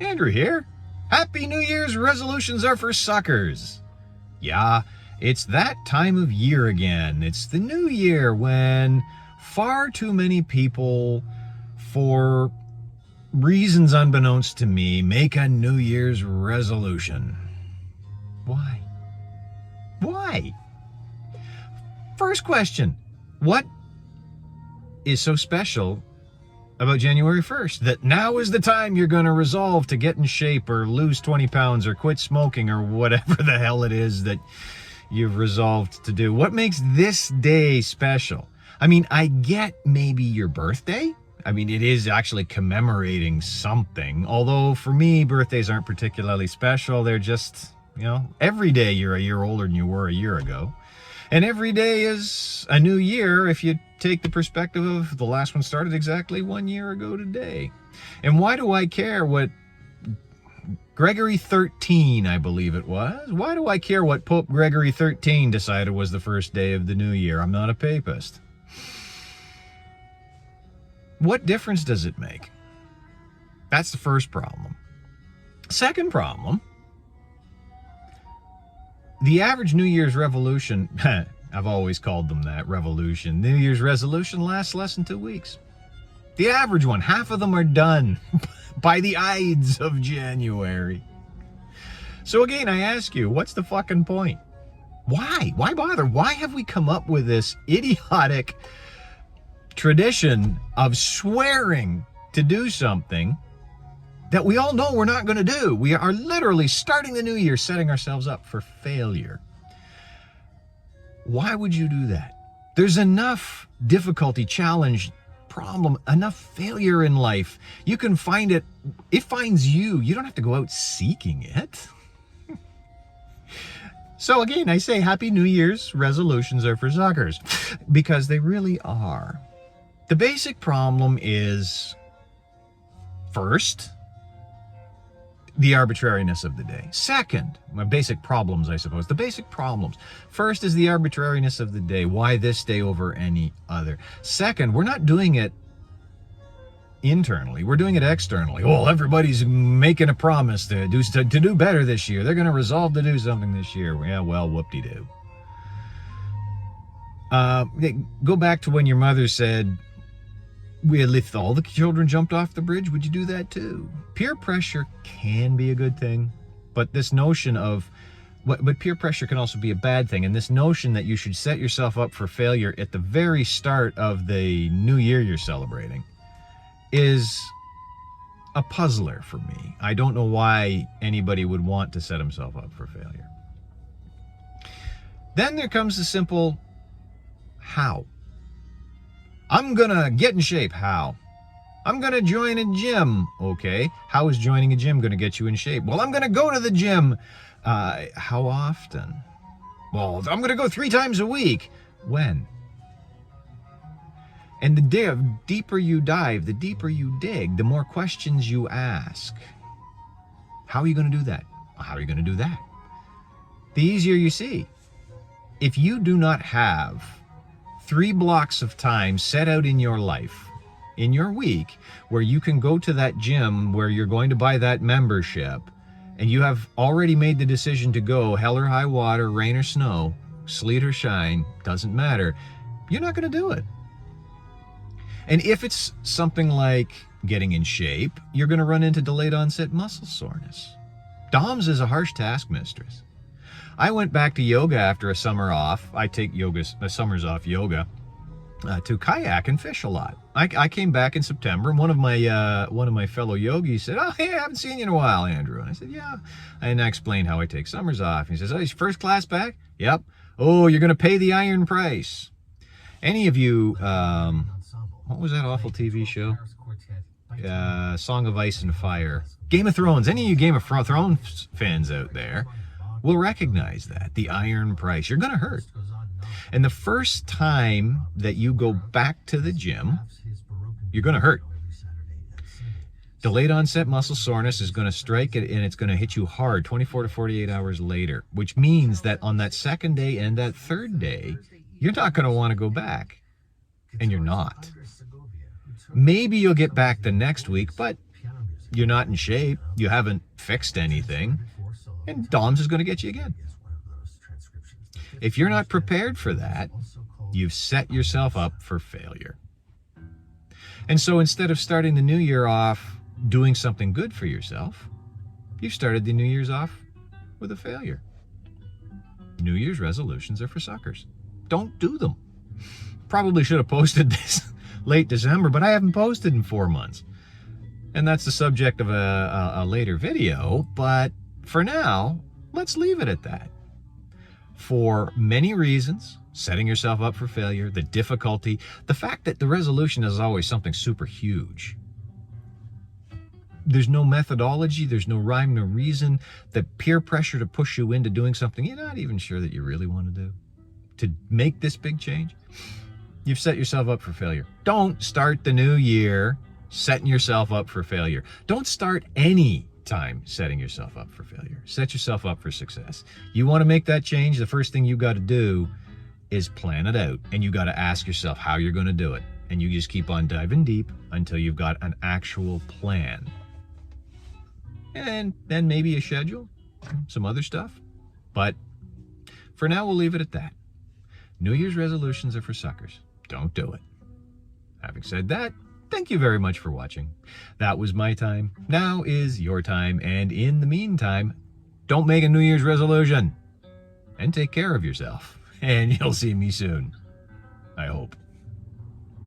Andrew here. Happy New Year's resolutions are for suckers. Yeah, it's that time of year again. It's the new year when far too many people, for reasons unbeknownst to me, make a New Year's resolution. Why? Why? First question, what is so special about January 1st that now is the time you're going to resolve to get in shape or lose 20 pounds or quit smoking or whatever the hell it is that you've resolved to do? What makes this day special? I mean, I get maybe your birthday. I mean, it is actually commemorating something. Although for me, birthdays aren't particularly special. They're just, every day you're a year older than you were a year ago. And every day is a new year if you take the perspective of the last one started exactly 1 year ago today. And why do I care what Gregory 13, I believe it was? Why do I care what Pope Gregory 13 decided was the first day of the new year? I'm not a papist. What difference does it make? That's the first problem. Second problem, the average New Year's revolution, I've always called them that, revolution. New Year's resolution lasts less than 2 weeks. The average one, half of them are done by the Ides of January. So again, I ask you, what's the fucking point? Why? Why bother? Why have we come up with this idiotic tradition of swearing to do something that we all know we're not going to do? We are literally starting the new year setting ourselves up for failure. Why would you do that? There's enough difficulty, challenge, problem, enough failure in life. You can find it. It finds you. You don't have to go out seeking it. So again, I say Happy New Year's resolutions are for suckers because they really are. The basic problem is, first, the arbitrariness of the day. Second, my basic problems, I suppose. The basic problems. First is the arbitrariness of the day. Why this day over any other? Second, we're not doing it internally. We're doing it externally. Oh, everybody's making a promise to do better this year. They're going to resolve to do something this year. Yeah, well, whoop-de-doo. Go back to when your mother said, if all the children jumped off the bridge, would you do that too? Peer pressure can be a good thing, but this notion of, but peer pressure can also be a bad thing. And this notion that you should set yourself up for failure at the very start of the new year you're celebrating is a puzzler for me. I don't know why anybody would want to set himself up for failure. Then there comes the simple how. I'm gonna get in shape. How? I'm gonna join a gym. Okay. How is joining a gym gonna get you in shape? Well, I'm gonna go to the gym. How often? Well, I'm gonna go 3 times a week. When? And the deeper you dive, the deeper you dig, the more questions you ask. How are you gonna do that? How are you gonna do that? The easier you see. If you do not have 3 blocks of time set out in your life, in your week, where you can go to that gym where you're going to buy that membership, and you have already made the decision to go, hell or high water, rain or snow, sleet or shine, doesn't matter, you're not going to do it. And if it's something like getting in shape, you're going to run into delayed onset muscle soreness. DOMS is a harsh taskmistress. I went back to yoga after a summer off. I take summers off yoga to kayak and fish a lot. I came back in September, and one of my fellow yogis said, "Oh, hey, I haven't seen you in a while, Andrew." And I said, "Yeah." And I explained how I take summers off. And he says, "Oh, is your first class back?" "Yep." "Oh, you're going to pay the iron price." Any of you, what was that awful TV show? Song of Ice and Fire. Game of Thrones. Any of you Game of Thrones fans out there will recognize that. The iron price. You're going to hurt. And the first time that you go back to the gym, you're going to hurt. Delayed onset muscle soreness is going to strike it, and it's going to hit you hard 24 to 48 hours later, which means that on that second day and that third day, you're not going to want to go back. And you're not. Maybe you'll get back the next week, but You're not in shape. You haven't fixed anything. And DOMS is going to get you again. If you're not prepared for that, you've set yourself up for failure. And so instead of starting the new year off doing something good for yourself, you've started the New Year's off with a failure. New Year's resolutions are for suckers. Don't do them. Probably should have posted this late December, but I haven't posted in 4 months. And that's the subject of a later video, but for now, let's leave it at that. For many reasons, setting yourself up for failure, the difficulty, the fact that the resolution is always something super huge. There's no methodology, there's no rhyme, no reason, the peer pressure to push you into doing something you're not even sure that you really want to do. To make this big change, you've set yourself up for failure. Don't start the new year setting yourself up for failure. Don't start any time setting yourself up for failure. Set yourself up for success. You want to make that change, the first thing you got to do is plan it out. And you got to ask yourself how you're going to do it. And you just keep on diving deep until you've got an actual plan. And then maybe a schedule, some other stuff. But for now, we'll leave it at that. New Year's resolutions are for suckers. Don't do it. Having said that, thank you very much for watching. That was my time. Now is your time. And in the meantime, don't make a New Year's resolution. And take care of yourself. And you'll see me soon. I hope.